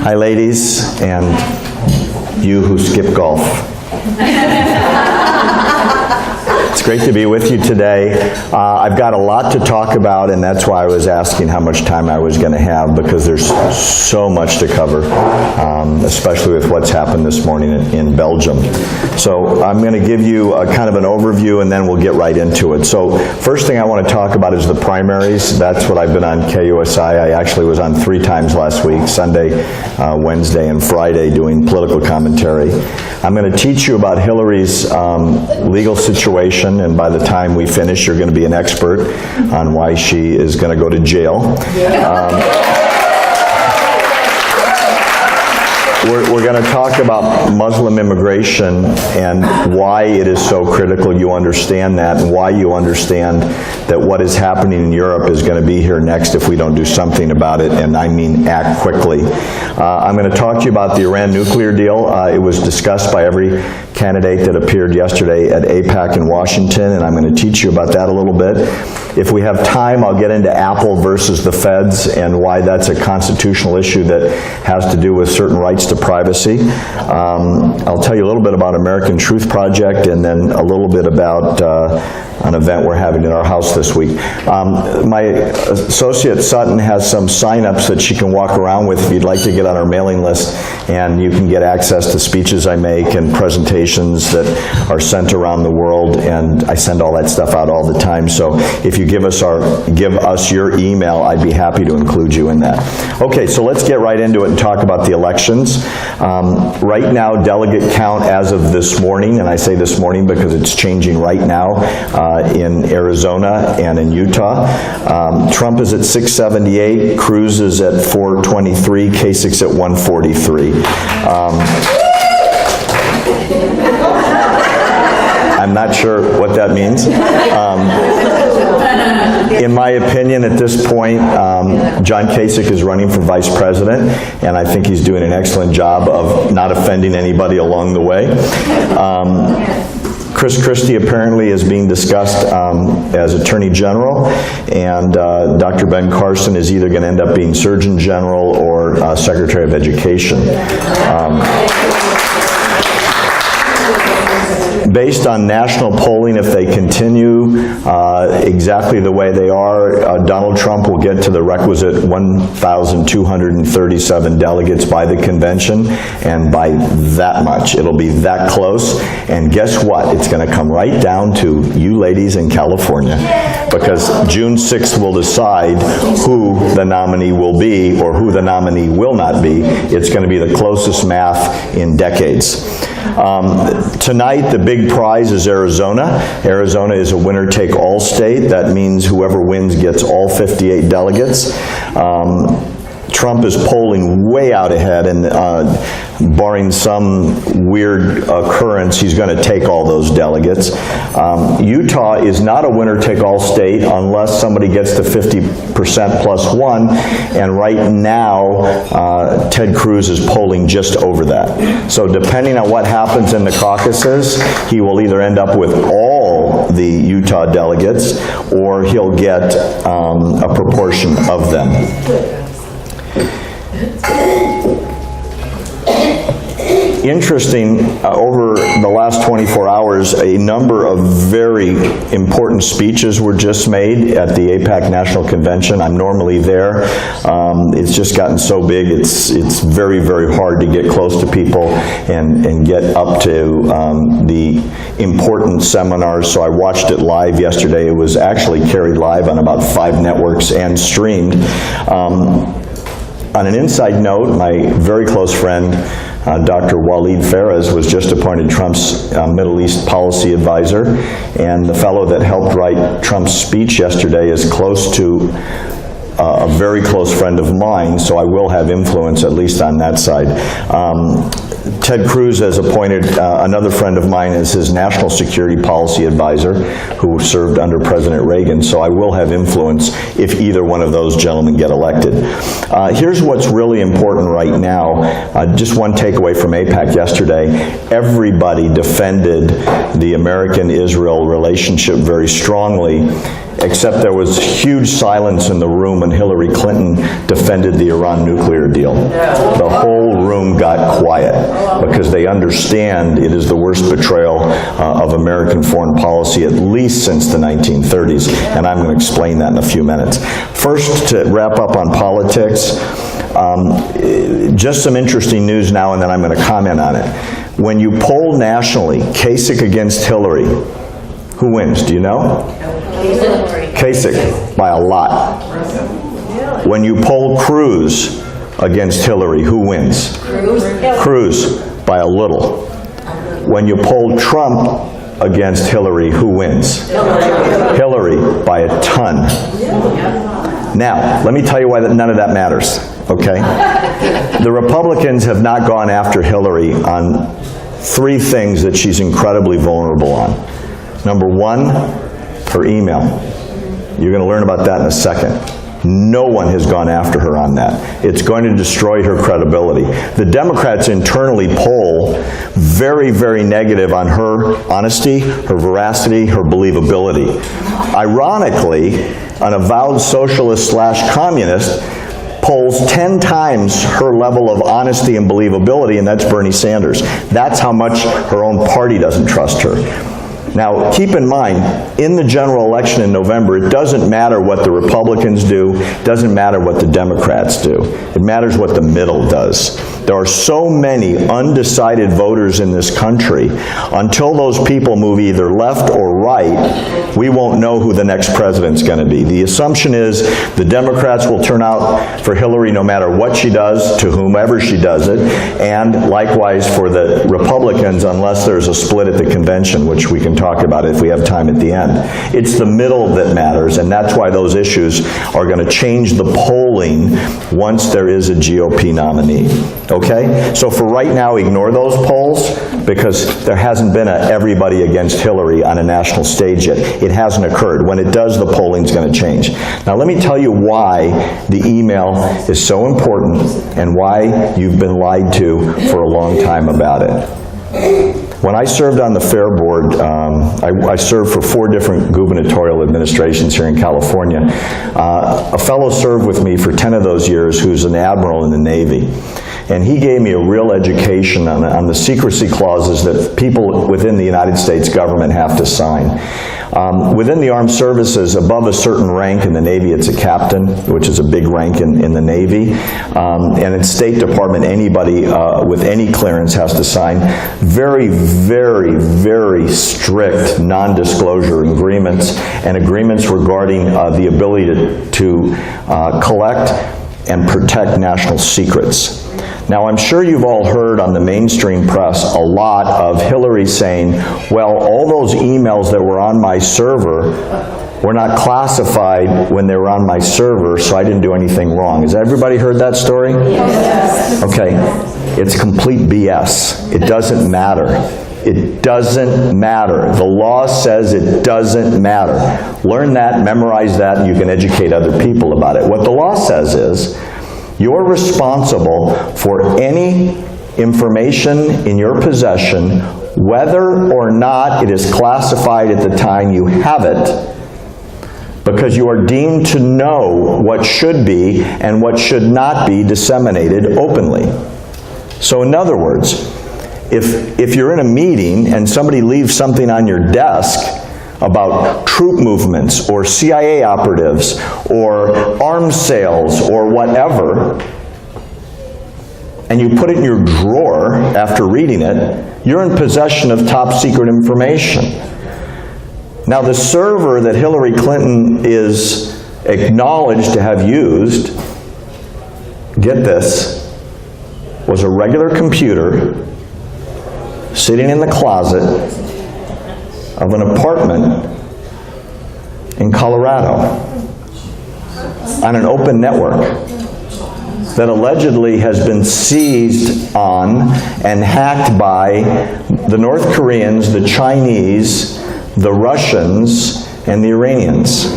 Hi, ladies, and you who skip golf. It's great to be with you today. I've got a lot to talk about, and that's why I was asking how much time I was going to have, because there's so much to cover, especially with what's happened this morning in Belgium. So I'm going to give you a kind of an overview, and then we'll get right into it. So first thing I want to talk about is the primaries. That's what I've been on KUSI. I actually was on 3 times last week, Sunday, Wednesday, and Friday, doing political commentary. I'm going to teach you about Hillary's legal situation, and by the time we finish, you're going to be an expert on why she is going to go to jail. We're going to talk about Muslim immigration and why it is so critical you understand that, and why you understand that what is happening in Europe is going to be here next if we don't do something about it, and I mean act quickly. I'm going to talk to you about the Iran nuclear deal. It was discussed by every candidate that appeared yesterday at AIPAC in Washington, and I'm going to teach you about that a little bit. If we have time, I'll get into Apple versus the feds and why that's a constitutional issue that has to do with certain rights to privacy. I'll tell you a little bit about American Truth Project, and then a little bit about an event we're having in our house this week. My associate Sutton has some sign-ups that she can walk around with if you'd like to get on our mailing list, and you can get access to speeches I make and presentations that are sent around the world, and I send all that stuff out all the time. So if you give us your email, I'd be happy to include you in that. Okay, so let's get right into it and talk about the elections. Right now, delegate count as of this morning, and I say this morning because it's changing right now, in Arizona and in Utah. Trump is at 678, Cruz is at 423, Kasich at 143. I'm not sure what that means. In my opinion, at this point, John Kasich is running for vice president, and I think he's doing an excellent job of not offending anybody along the way. Chris Christie apparently is being discussed as Attorney General, and Dr. Ben Carson is either going to end up being Surgeon General or Secretary of Education. Based on national polling, if they continue exactly the way they are, Donald Trump will get to the requisite 1,237 delegates by the convention, and by that much. It'll be that close, and guess what? It's going to come right down to you ladies in California, because June 6th will decide who the nominee will be or who the nominee will not be. It's going to be the closest math in decades. Tonight, the big prize is Arizona. Arizona is a winner-take-all state. That means whoever wins gets all 58 delegates. Trump is polling way out ahead, and barring some weird occurrence, he's going to take all those delegates. Utah is not a winner-take-all state unless somebody gets to 50% plus 1, and right now, Ted Cruz is polling just over that. So depending on what happens in the caucuses, he will either end up with all the Utah delegates, or he'll get a proportion of them. Interesting, over the last 24 hours, a number of very important speeches were just made at the AIPAC National Convention. I'm normally there. It's just gotten so big, it's very, very hard to get close to people and get up to the important seminars, so I watched it live yesterday. It was actually carried live on about 5 networks and streamed. On an inside note, my very close friend, Dr. Waleed Faraz, was just appointed Trump's Middle East policy advisor, and the fellow that helped write Trump's speech yesterday is close to a very close friend of mine, so I will have influence at least on that side. Ted Cruz has appointed another friend of mine as his national security policy advisor, who served under President Reagan, so I will have influence if either one of those gentlemen get elected. Here's what's really important right now. Just one takeaway from AIPAC yesterday. Everybody defended the American-Israel relationship very strongly, except there was huge silence in the room when Hillary Clinton defended the Iran nuclear deal. The whole room got quiet because they understand it is the worst betrayal of American foreign policy, at least since the 1930s, and I'm going to explain that in a few minutes. First, to wrap up on politics, just some interesting news now, and then I'm going to comment on it. When you poll nationally, Kasich against Hillary, who wins? Do you know? Kasich, by a lot. When you poll Cruz against Hillary, who wins? Cruz, by a little. When you poll Trump against Hillary, who wins? Hillary, by a ton. Now, let me tell you why none of that matters, okay? The Republicans have not gone after Hillary on three things that she's incredibly vulnerable on. Number one, her email. You're going to learn about that in a second. No one has gone after her on that. It's going to destroy her credibility. The Democrats internally poll very, very negative on her honesty, her veracity, her believability. Ironically, an avowed socialist/communist polls 10 times her level of honesty and believability, and that's Bernie Sanders. That's how much her own party doesn't trust her. Now, keep in mind, in the general election in November, it doesn't matter what the Republicans do, it doesn't matter what the Democrats do. It matters what the middle does. There are so many undecided voters in this country. Until those people move either left or right, we won't know who the next president's going to be. The assumption is the Democrats will turn out for Hillary no matter what she does, to whomever she does it, and likewise for the Republicans unless there's a split at the convention, which we can talk about if we have time at the end. It's the middle that matters, and that's why those issues are going to change the polling once there is a GOP nominee. Okay? So for right now, ignore those polls because there hasn't been a everybody against Hillary on a national stage yet. It hasn't occurred. When it does, the polling's going to change. Now let me tell you why the email is so important and why you've been lied to for a long time about it. When I served on the Fair Board, I served for 4 different gubernatorial administrations here in California. A fellow served with me for 10 of those years who's an admiral in the Navy. And he gave me a real education on the secrecy clauses that people within the United States government have to sign. Within the armed services, above a certain rank in the Navy, it's a captain, which is a big rank in the Navy. And in State Department, anybody with any clearance has to sign very, very, very strict non-disclosure agreements and agreements regarding the ability to collect and protect national secrets. Now, I'm sure you've all heard on the mainstream press a lot of Hillary saying, well, all those emails that were on my server were not classified when they were on my server, so I didn't do anything wrong. Has everybody heard that story? Yes. Okay. It's complete BS. It doesn't matter. It doesn't matter. The law says it doesn't matter. Learn that, memorize that, and you can educate other people about it. What the law says is, you're responsible for any information in your possession, whether or not it is classified at the time you have it, because you are deemed to know what should be and what should not be disseminated openly. So in other words, if you're in a meeting and somebody leaves something on your desk about troop movements or CIA operatives or arms sales or whatever, and you put it in your drawer after reading it, you're in possession of top secret information. Now the server that Hillary Clinton is acknowledged to have used, get this, was a regular computer sitting in the closet of an apartment in Colorado on an open network that allegedly has been seized on and hacked by the North Koreans, the Chinese, the Russians, and the Iranians.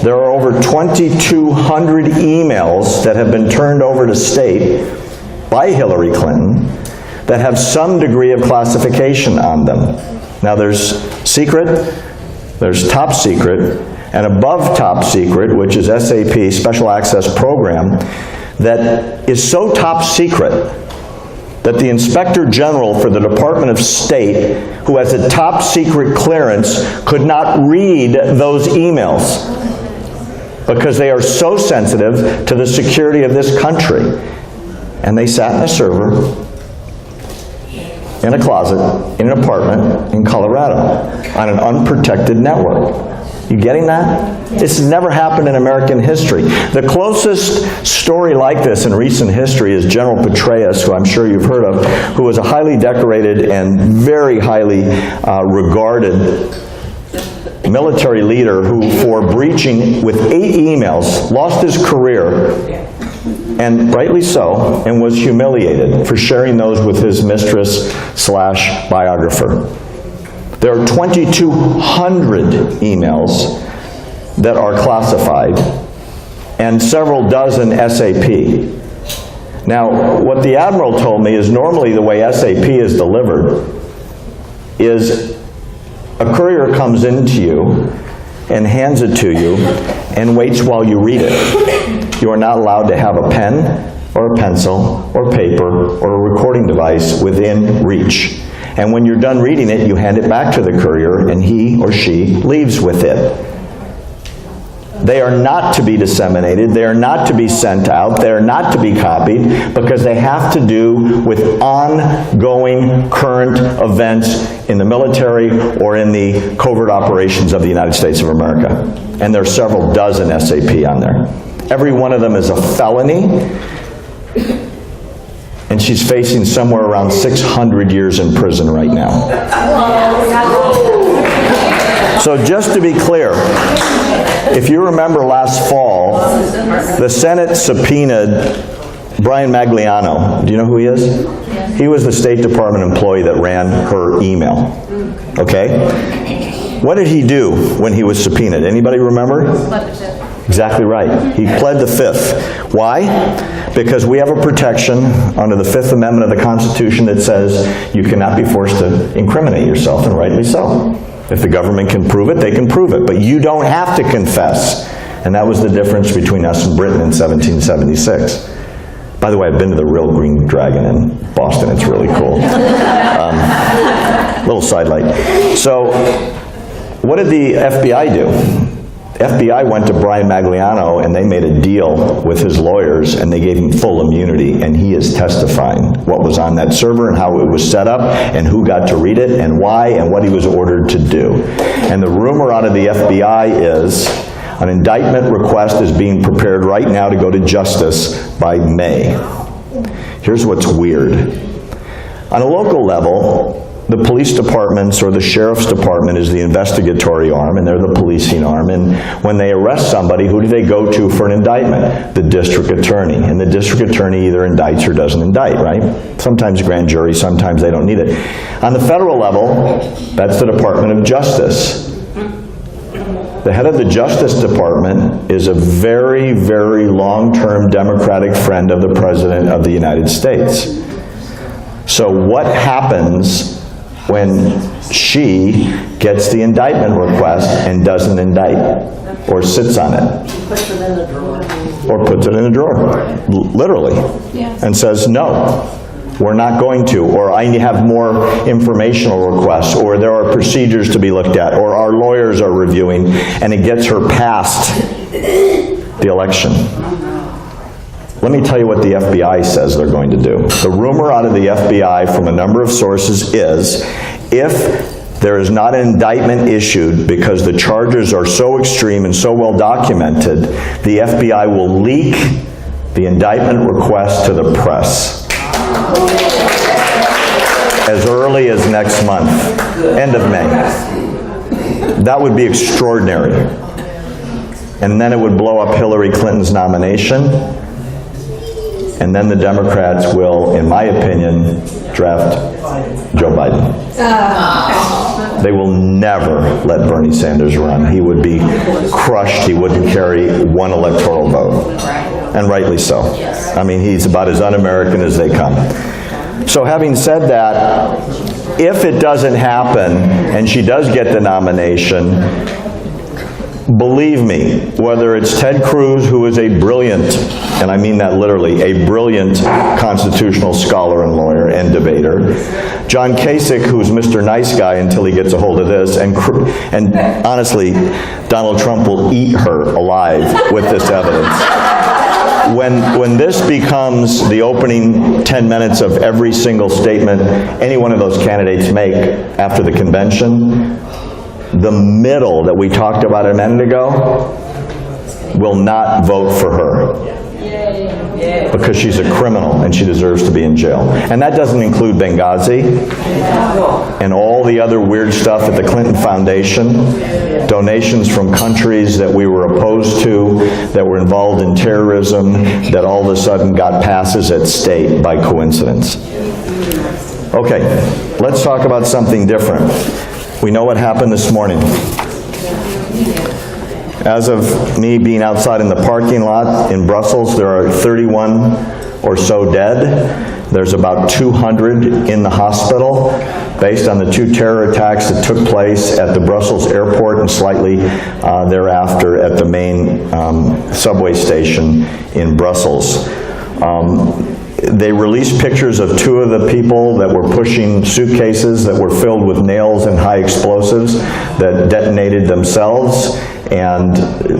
There are over 2,200 emails that have been turned over to state by Hillary Clinton that have some degree of classification on them. Now there's secret, There's top secret, and above top secret, which is SAP, Special Access Program, that is so top secret that the Inspector General for the Department of State, who has a top secret clearance, could not read those emails because they are so sensitive to the security of this country. And they sat in a server, in a closet, in an apartment in Colorado, on an unprotected network. You getting that? This has never happened in American history. The closest story like this in recent history is General Petraeus, who I'm sure you've heard of, who was a highly decorated and very highly regarded military leader who, for breaching with 8 emails, lost his career, and rightly so, and was humiliated for sharing those with his mistress/biographer. There are 2,200 emails that are classified and several dozen SAP. Now, what the Admiral told me is normally the way SAP is delivered is a courier comes into you and hands it to you and waits while you read it. You are not allowed to have a pen or a pencil or paper or a recording device within reach. And when you're done reading it, you hand it back to the courier, and he or she leaves with it. They are not to be disseminated. They are not to be sent out. They are not to be copied, because they have to do with ongoing current events in the military or in the covert operations of the United States of America. And there are several dozen SAP on there. Every one of them is a felony. And she's facing somewhere around 600 years in prison right now. So just to be clear, if you remember last fall, the Senate subpoenaed Brian Magliano. Do you know who he is? He was the State Department employee that ran her email. Okay? What did he do when he was subpoenaed? Anybody remember? Exactly right. He pled the Fifth. Why? Because we have a protection under the Fifth Amendment of the Constitution that says you cannot be forced to incriminate yourself, and rightly so. If the government can prove it, they can prove it. But you don't have to confess. And that was the difference between us and Britain in 1776. By the way, I've been to the Real Green Dragon in Boston. It's really cool. Little sidelight. So, what did the FBI do? FBI went to Brian Magliano and they made a deal with his lawyers, and they gave him full immunity, and he is testifying what was on that server and how it was set up and who got to read it and why and what he was ordered to do. And the rumor out of the FBI is an indictment request is being prepared right now to go to justice by May. Here's what's weird. On a local level, the police departments or the sheriff's department is the investigatory arm, and they're the policing arm. And when they arrest somebody, who do they go to for an indictment? The district attorney. And the district attorney either indicts or doesn't indict, right? Sometimes grand jury, sometimes they don't need it. On the federal level, that's the Department of Justice. The head of the Justice Department is a very, very long-term Democratic friend of the President of the United States. So what happens when she gets the indictment request and doesn't indict, or sits on it? Puts it in the drawer. Or puts it in a drawer, literally, and says, no, we're not going to, or I have more informational requests, or there are procedures to be looked at, or our lawyers are reviewing, and it gets her past the election. Let me tell you what the FBI says they're going to do. The rumor out of the FBI from a number of sources is, if there is not an indictment issued because the charges are so extreme and so well documented, the FBI will leak the indictment request to the press as early as next month, end of May. That would be extraordinary. And then it would blow up Hillary Clinton's nomination. And then the Democrats will, in my opinion, draft Joe Biden. They will never let Bernie Sanders run. He would be crushed. He wouldn't carry one electoral vote. And rightly so. I mean, he's about as un-American as they come. So having said that, if it doesn't happen and she does get the nomination, believe me, whether it's Ted Cruz, who is a brilliant, and I mean that literally, a brilliant constitutional scholar and lawyer and debater, John Kasich, who's Mr. Nice Guy until he gets a hold of this, and honestly, Donald Trump will eat her alive with this evidence. When this becomes the opening 10 minutes of every single statement any one of those candidates make after the convention, the middle that we talked about a minute ago will not vote for her because she's a criminal and she deserves to be in jail. And that doesn't include Benghazi and all the other weird stuff at the Clinton Foundation, donations from countries that we were opposed to, that were involved in terrorism, that all of a sudden got passes at state by coincidence. Okay, let's talk about something different. We know what happened this morning. As of me being outside in the parking lot in Brussels, there are 31 or so dead. There's about 200 in the hospital based on the 2 terror attacks that took place at the Brussels airport and slightly thereafter at the main subway station in Brussels. They released pictures of 2 of the people that were pushing suitcases that were filled with nails and high explosives that detonated themselves and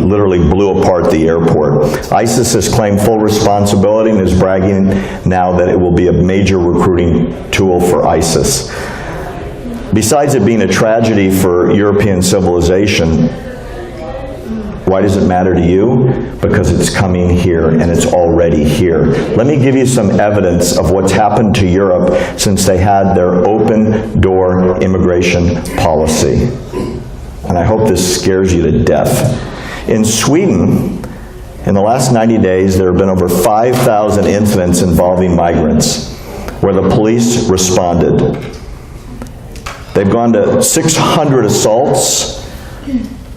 literally blew apart the airport. ISIS has claimed full responsibility and is bragging now that it will be a major recruiting tool for ISIS. Besides it being a tragedy for European civilization, why does it matter to you? Because it's coming here, and it's already here. Let me give you some evidence of what's happened to Europe since they had their open-door immigration policy. And I hope this scares you to death. In Sweden, in the last 90 days, there have been over 5,000 incidents involving migrants where the police responded. They've gone to 600 assaults,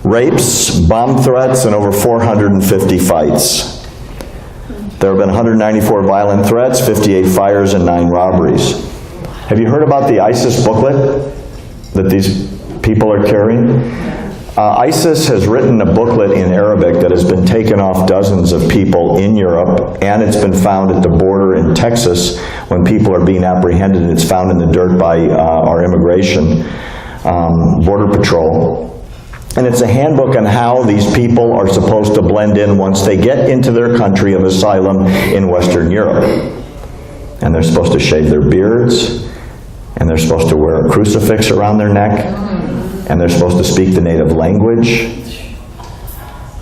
rapes, bomb threats, and over 450 fights. There have been 194 violent threats, 58 fires, and 9 robberies. Have you heard about the ISIS booklet that these people are carrying? ISIS has written a booklet in Arabic that has been taken off dozens of people in Europe, and it's been found at the border in Texas when people are being apprehended, and it's found in the dirt by our immigration border patrol. And it's a handbook on how these people are supposed to blend in once they get into their country of asylum in Western Europe. And they're supposed to shave their beards, and they're supposed to wear a crucifix around their neck, and they're supposed to speak the native language,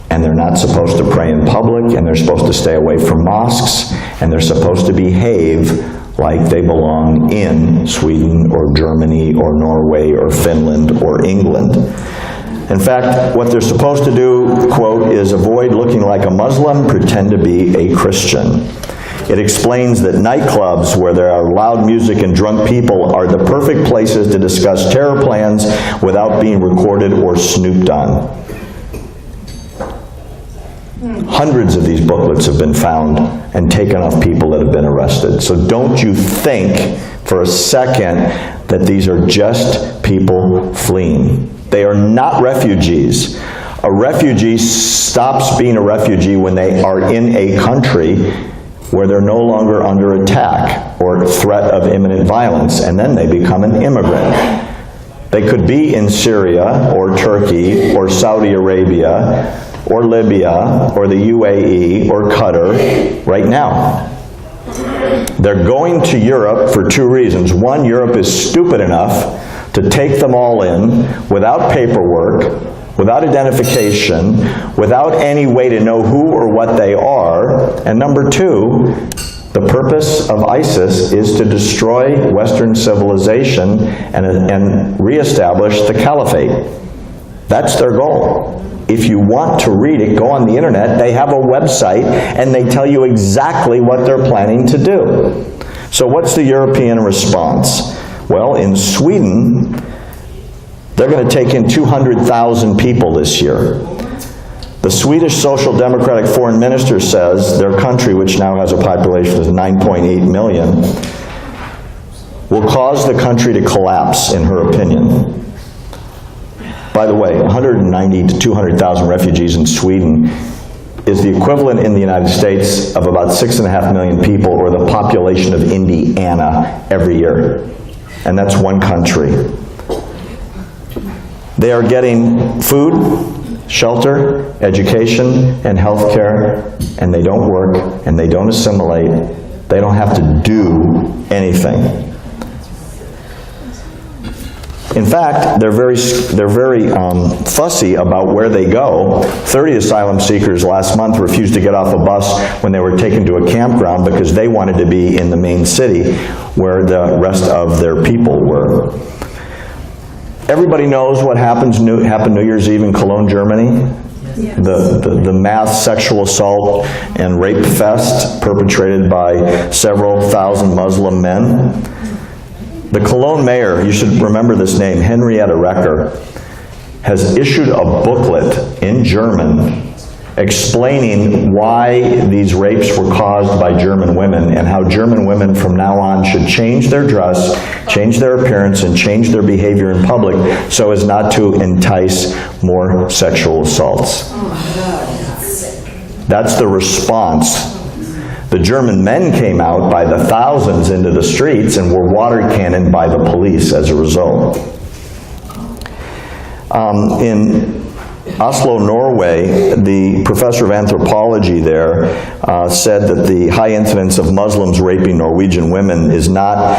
and they're not supposed to pray in public, and they're supposed to stay away from mosques, and they're supposed to behave like they belong in Sweden or Germany or Norway or Finland or England. In fact, what they're supposed to do, quote, is avoid looking like a Muslim, pretend to be a Christian. It explains that nightclubs where there are loud music and drunk people are the perfect places to discuss terror plans without being recorded or snooped on. Hundreds of these booklets have been found and taken off people that have been arrested. So don't you think for a second that these are just people fleeing. They are not refugees. A refugee stops being a refugee when they are in a country where they're no longer under attack or threat of imminent violence, and then they become an immigrant. They could be in Syria or Turkey or Saudi Arabia or Libya or the UAE or Qatar right now. They're going to Europe for 2 reasons. One, Europe is stupid enough to take them all in without paperwork, without identification, without any way to know who or what they are. And number 2, the purpose of ISIS is to destroy Western civilization and reestablish the caliphate. That's their goal. If you want to read it, go on the internet. They have a website, and they tell you exactly what they're planning to do. So what's the European response? Well, in Sweden, they're going to take in 200,000 people this year. The Swedish Social Democratic Foreign Minister says their country, which now has a population of 9.8 million, will cause the country to collapse, in her opinion. By the way, 190 to 200,000 refugees in Sweden is the equivalent in the United States of about 6.5 million people, or the population of Indiana every year. And that's one country. They are getting food, shelter, education, and health care, and they don't work, and they don't assimilate. They don't have to do anything. In fact, they're very fussy about where they go. 30 asylum seekers last month refused to get off a bus when they were taken to a campground because they wanted to be in the main city where the rest of their people were. Everybody knows what happened New Year's Eve in Cologne, Germany. Yes. The mass sexual assault and rape fest perpetrated by several thousand Muslim men. The Cologne mayor, you should remember this name, Henrietta Recker, has issued a booklet in German explaining why these rapes were caused by German women, and how German women from now on should change their dress, change their appearance, and change their behavior in public so as not to entice more sexual assaults. That's the response. The German men came out by the thousands into the streets and were water cannoned by the police as a result. In Oslo, Norway, the professor of anthropology there said that the high incidence of Muslims raping Norwegian women is not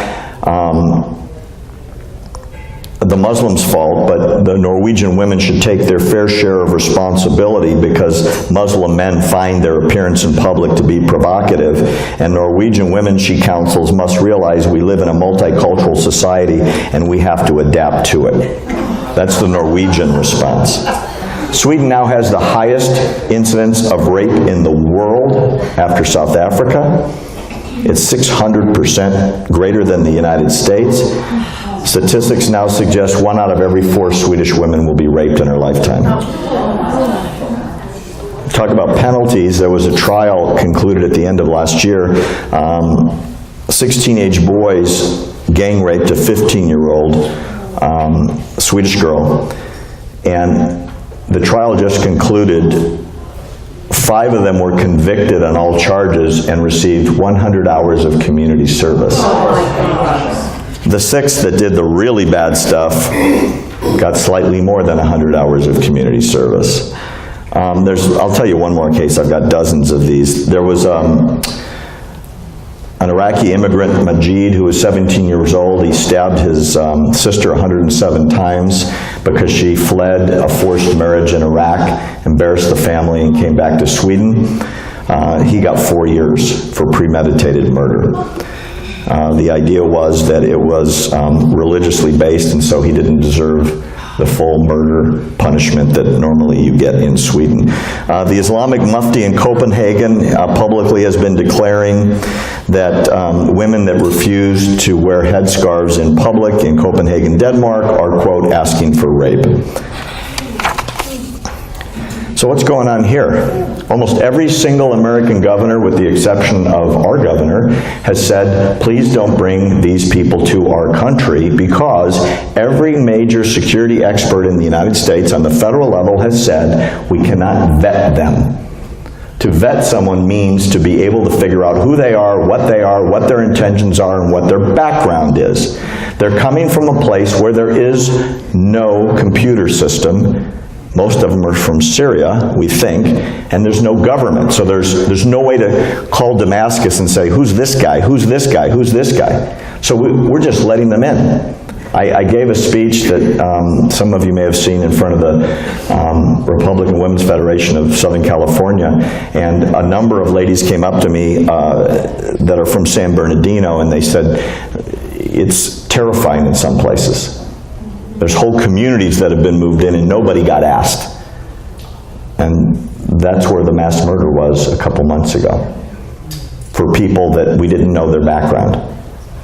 the Muslims' fault, but the Norwegian women should take their fair share of responsibility because Muslim men find their appearance in public to be provocative. And Norwegian women, she counsels, must realize we live in a multicultural society and we have to adapt to it. That's the Norwegian response. Sweden now has the highest incidence of rape in the world after South Africa. It's 600% greater than the United States. Statistics now suggest 1 out of every 4 Swedish women will be raped in her lifetime. Talk about penalties. There was a trial concluded at the end of last year. 6 teenage boys gang raped a 15-year-old Swedish girl. And the trial just concluded. 5 of them were convicted on all charges and received 100 hours of community service. The 6 that did the really bad stuff got slightly more than 100 hours of community service. I'll tell you one more case. I've got dozens of these. There was an Iraqi immigrant, Majid, who was 17 years old. He stabbed his sister 107 times because she fled a forced marriage in Iraq, embarrassed the family, and came back to Sweden. He got 4 years for premeditated murder. The idea was that it was religiously based, and so he didn't deserve the full murder punishment that normally you get in Sweden. The Islamic Mufti in Copenhagen publicly has been declaring that women that refuse to wear headscarves in public in Copenhagen, Denmark, are, quote, asking for rape. So what's going on here? Almost every single American governor, with the exception of our governor, has said, please don't bring these people to our country, because every major security expert in the United States on the federal level has said we cannot vet them. To vet someone means to be able to figure out who they are, what their intentions are, and what their background is. They're coming from a place where there is no computer system. Most of them are from Syria, we think, and there's no government. So there's no way to call Damascus and say, who's this guy, who's this guy, who's this guy? So we're just letting them in. I gave a speech that some of you may have seen in front of the Republican Women's Federation of Southern California, and a number of ladies came up to me that are from San Bernardino, and they said, it's terrifying in some places. There's whole communities that have been moved in and nobody got asked. And that's where the mass murder was a couple months ago, for people that we didn't know their background,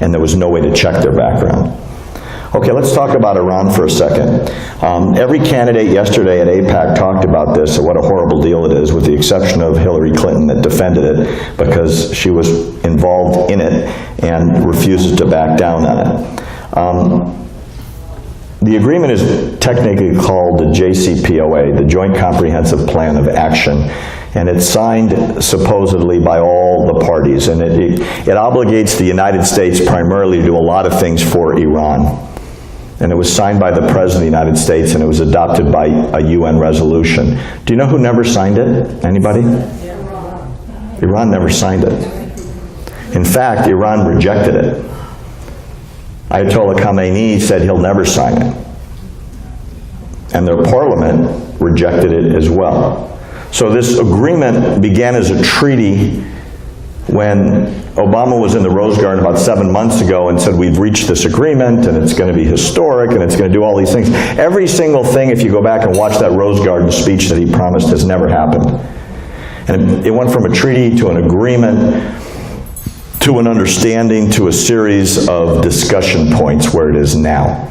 and there was no way to check their background. Okay, let's talk about Iran for a second. Every candidate yesterday at AIPAC talked about this, and what a horrible deal it is, with the exception of Hillary Clinton, that defended it because she was involved in it and refuses to back down on it. The agreement is technically called the JCPOA, the Joint Comprehensive Plan of Action, and it's signed supposedly by all the parties, and it obligates the United States primarily to do a lot of things for Iran. And it was signed by the President of the United States, and it was adopted by a UN resolution. Do you know who never signed it? Anybody? Iran never signed it. In fact, Iran rejected it. Ayatollah Khamenei said he'll never sign it. And their parliament rejected it as well. So this agreement began as a treaty when Obama was in the Rose Garden about 7 months ago and said, we've reached this agreement and it's going to be historic and it's going to do all these things. Every single thing, if you go back and watch that Rose Garden speech that he promised, has never happened. And it went from a treaty to an agreement to an understanding to a series of discussion points where it is now.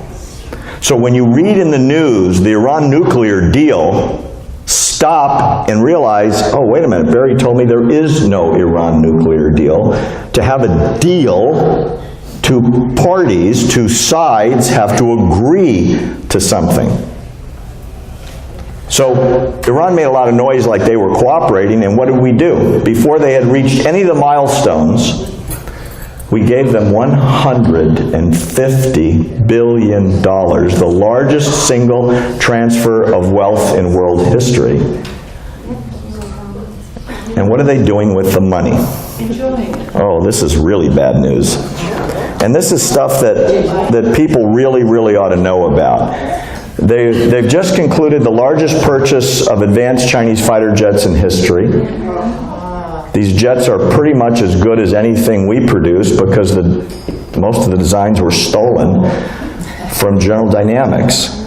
So when you read in the news the Iran nuclear deal, stop and realize, oh, wait a minute, Barry told me there is no Iran nuclear deal. To have a deal, two parties, two sides have to agree to something. So Iran made a lot of noise like they were cooperating, and what did we do? Before they had reached any of the milestones, we gave them $150 billion, the largest single transfer of wealth in world history. And what are they doing with the money? Enjoying it. Oh, this is really bad news. And this is stuff that people really, really ought to know about. They've just concluded the largest purchase of advanced Chinese fighter jets in history. These jets are pretty much as good as anything we produce because most of the designs were stolen from General Dynamics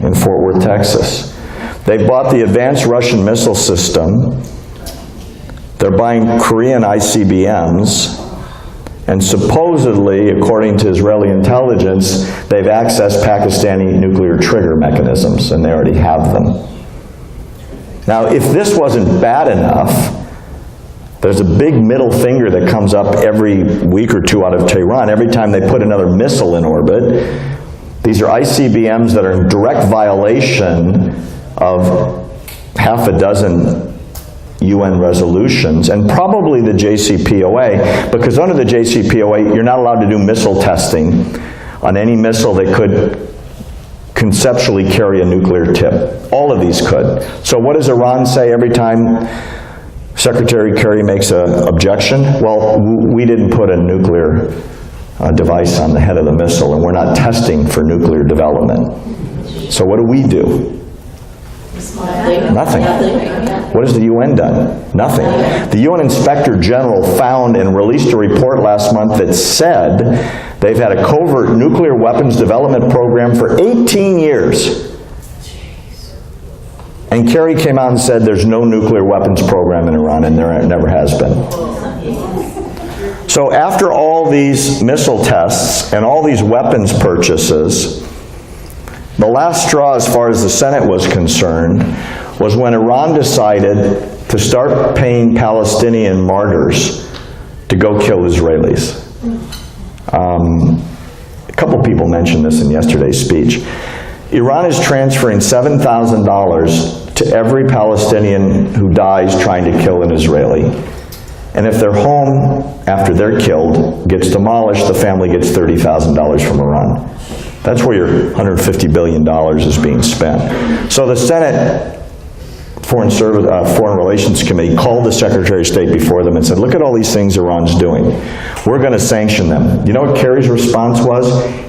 in Fort Worth, Texas. They bought the advanced Russian missile system. They're buying Korean ICBMs. And supposedly, according to Israeli intelligence, they've accessed Pakistani nuclear trigger mechanisms, and they already have them. Now, if this wasn't bad enough, there's a big middle finger that comes up every week or two out of Tehran every time they put another missile in orbit. These are ICBMs that are in direct violation of half a dozen UN resolutions, and probably the JCPOA, because under the JCPOA, you're not allowed to do missile testing on any missile that could conceptually carry a nuclear tip. All of these could. So what does Iran say every time Secretary Kerry makes an objection? Well, we didn't put a nuclear device on the head of the missile, and we're not testing for nuclear development. So what do? Nothing. What has the UN done? Nothing. The UN Inspector General found and released a report last month that said they've had a covert nuclear weapons development program for 18 years. And Kerry came out and said there's no nuclear weapons program in Iran, and there never has been. So after all these missile tests and all these weapons purchases, the last straw as far as the Senate was concerned was when Iran decided to start paying Palestinian martyrs to go kill Israelis. A couple people mentioned this in yesterday's speech. Iran is transferring $7,000 to every Palestinian who dies trying to kill an Israeli. And if their home, after they're killed, gets demolished, the family gets $30,000 from Iran. That's where your $150 billion is being spent. So the Senate Foreign Relations Committee called the Secretary of State before them and said, look at all these things Iran's doing. We're going to sanction them. You know what Kerry's response was?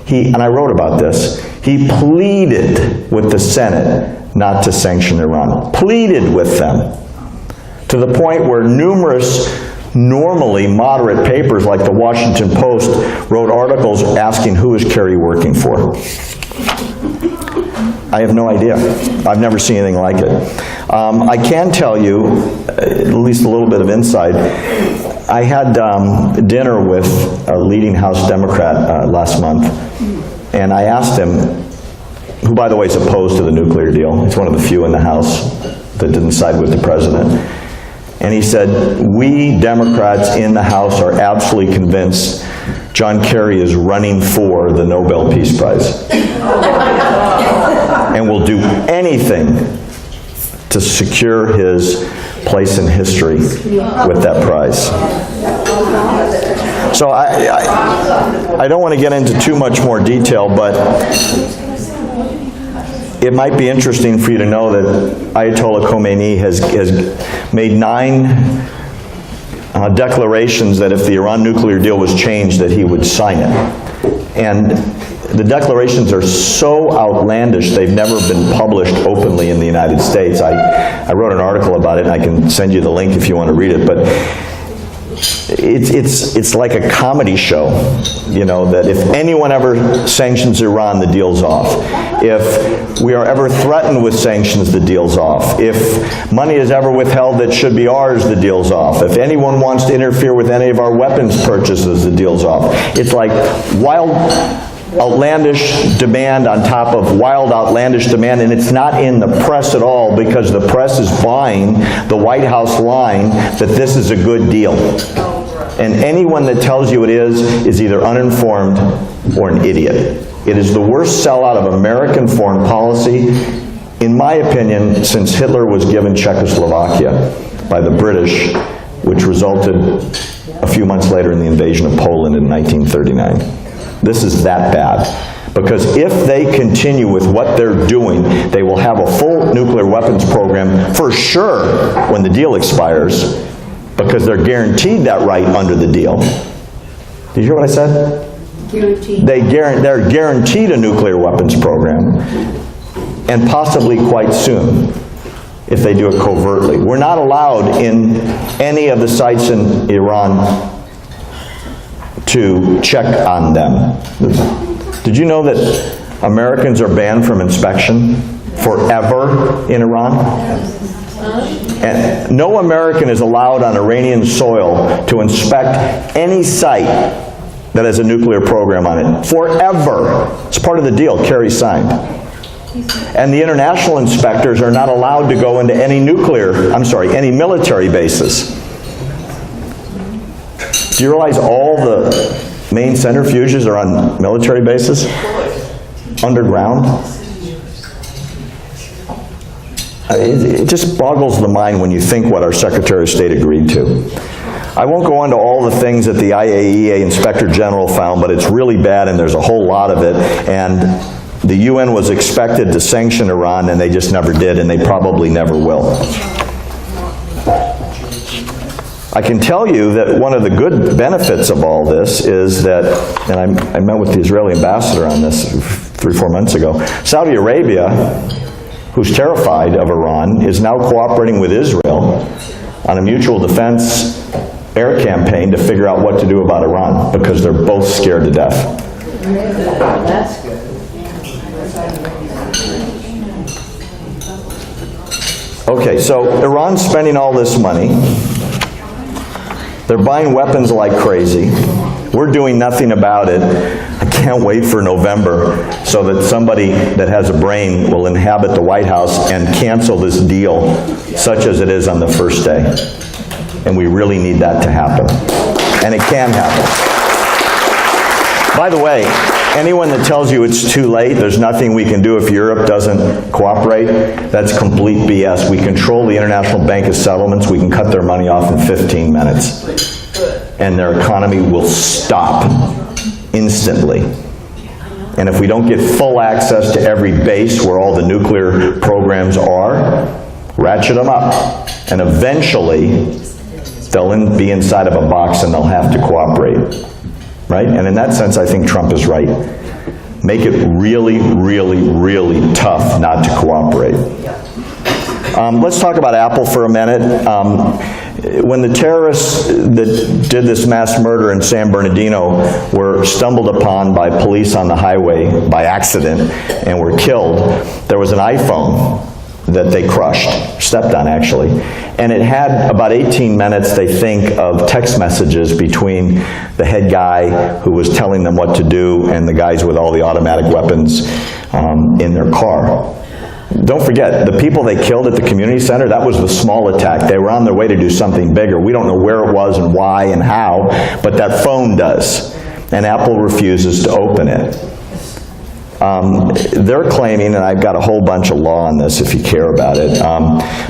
And I wrote about this, he pleaded with the Senate not to sanction Iran. Pleaded with them. To the point where numerous normally moderate papers like the Washington Post wrote articles asking who is Kerry working for. I have no idea. I've never seen anything like it. I can tell you, at least a little bit of insight, I had dinner with a leading House Democrat last month, And I asked him, who by the way is opposed to the nuclear deal, he's one of the few in the House that didn't side with the president, and he said, we Democrats in the House are absolutely convinced John Kerry is running for the Nobel Peace Prize. And will do anything to secure his place in history with that prize. So I don't want to get into too much more detail, but it might be interesting for you to know that Ayatollah Khomeini has made 9 declarations that if the Iran nuclear deal was changed, that he would sign it. And the declarations are so outlandish, they've never been published openly in the United States. I wrote an article about it, and I can send you the link if you want to read it, but it's like a comedy show, you know, that if anyone ever sanctions Iran, the deal's off. If we are ever threatened with sanctions, the deal's off. If money is ever withheld that should be ours, the deal's off. If anyone wants to interfere with any of our weapons purchases, the deal's off. It's like wild, outlandish demand on top of wild, outlandish demand, and it's not in the press at all because the press is buying the White House line that this is a good deal. And anyone that tells you it is either uninformed or an idiot. It is the worst sellout of American foreign policy, in my opinion, since Hitler was given Czechoslovakia by the British, which resulted a few months later in the invasion of Poland in 1939. This is that bad. Because if they continue with what they're doing, they will have a full nuclear weapons program for sure when the deal expires, because they're guaranteed that right under the deal. Did you hear what I said? Guaranteed. They're guaranteed a nuclear weapons program, and possibly quite soon, if they do it covertly. We're not allowed in any of the sites in Iran to check on them. Did you know that Americans are banned from inspection forever in Iran? And no American is allowed on Iranian soil to inspect any site that has a nuclear program on it. Forever. It's part of the deal Kerry signed. And the international inspectors are not allowed to go into any any military bases. Do you realize all the main centrifuges are on military bases? Underground? It just boggles the mind when you think what our Secretary of State agreed to. I won't go into all the things that the IAEA Inspector General found, but it's really bad and there's a whole lot of it. And the UN was expected to sanction Iran, and they just never did, and they probably never will. I can tell you that one of the good benefits of all this is that, and I met with the Israeli ambassador on this 3 or 4 months ago, Saudi Arabia, who's terrified of Iran, is now cooperating with Israel on a mutual defense air campaign to figure out what to do about Iran, because they're both scared to death. That's good. Okay, so Iran's spending all this money. They're buying weapons like crazy. We're doing nothing about it. I can't wait for November so that somebody that has a brain will inhabit the White House and cancel this deal such as it is on the first day. And we really need that to happen. And it can happen. By the way, anyone that tells you it's too late, there's nothing we can do if Europe doesn't cooperate, that's complete BS. We control the International Bank of Settlements. We can cut their money off in 15 minutes. And their economy will stop instantly. And if we don't get full access to every base where all the nuclear programs are, ratchet them up. And eventually, they'll be inside of a box and they'll have to cooperate. Right? And in that sense, I think Trump is right. Make it really, really, really tough not to cooperate. Let's talk about Apple for a minute. When the terrorists that did this mass murder in San Bernardino were stumbled upon by police on the highway by accident and were killed, there was an iPhone that they crushed, stepped on actually. And it had about 18 minutes, they think, of text messages between the head guy who was telling them what to do and the guys with all the automatic weapons in their car. Don't forget, the people they killed at the community center, that was the small attack. They were on their way to do something bigger. We don't know where it was and why and how, but that phone does. And Apple refuses to open it. They're claiming, and I've got a whole bunch of law on this if you care about it,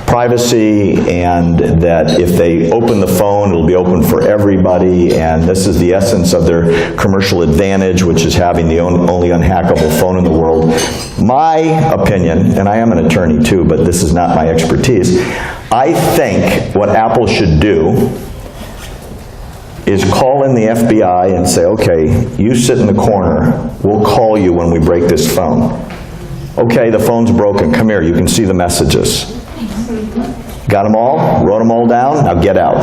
privacy, and that if they open the phone, it'll be open for everybody, and this is the essence of their commercial advantage, which is having the only unhackable phone in the world. My opinion, and I am an attorney too, but this is not my expertise, I think what Apple should do is call in the FBI and say, okay, you sit in the corner, we'll call you when we break this phone. Okay, the phone's broken, come here, you can see the messages. Got them all? Wrote them all down? Now get out.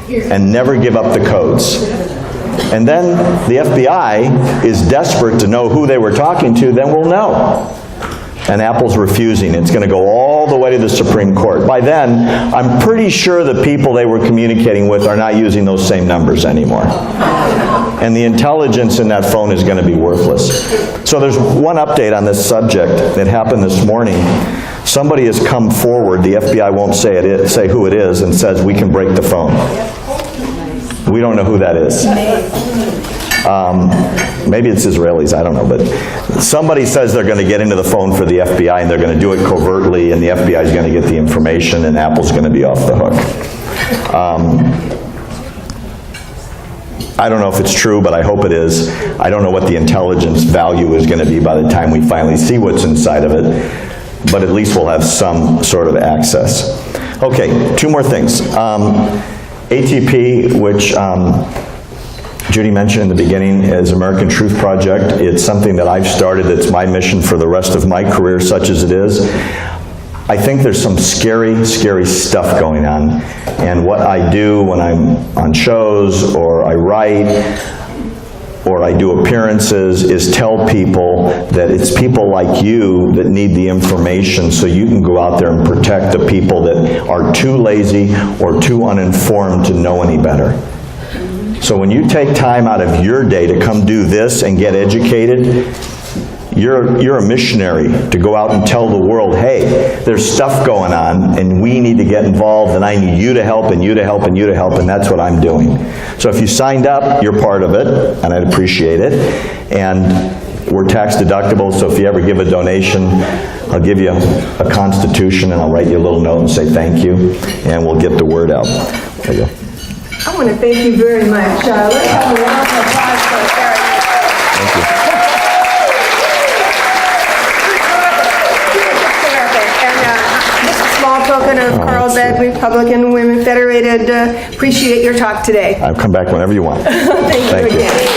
And never give up the codes. And then the FBI is desperate to know who they were talking to, then we'll know. And Apple's refusing. It's going to go all the way to the Supreme Court. By then, I'm pretty sure the people they were communicating with are not using those same numbers anymore. And the intelligence in that phone is going to be worthless. So there's one update on this subject that happened this morning. Somebody has come forward, the FBI won't say who it is, and says we can break the phone. We don't know who that is. Maybe it's Israelis, I don't know, but somebody says they're going to get into the phone for the FBI and they're going to do it covertly and the FBI is going to get the information and Apple's going to be off the hook. I don't know if it's true, but I hope it is. I don't know what the intelligence value is going to be by the time we finally see what's inside of it, but at least we'll have some sort of access. Okay, two more things. ATP, which Judy mentioned in the beginning, is American Truth Project. It's something that I've started. It's my mission for the rest of my career, such as it is. I think there's some scary, scary stuff going on. And what I do when I'm on shows, or I write, or I do appearances, is tell people that it's people like you that need the information so you can go out there and protect the people that are too lazy or too uninformed to know any better. So when you take time out of your day to come do this and get educated, you're a missionary to go out and tell the world, hey, there's stuff going on and we need to get involved and I need you to help and you to help and you to help, and that's what I'm doing. So if you signed up, you're part of it, and I'd appreciate it. And we're tax deductible, so if you ever give a donation, I'll give you a constitution and I'll write you a little note and say thank you, and we'll get the word out. There you go. I want to thank you very much. Let's have a round of applause for Eric. Thank you. And just a small token of Carlsbad Republican Women Federated. Appreciate your talk today. I'll come back whenever you want. Thank you again.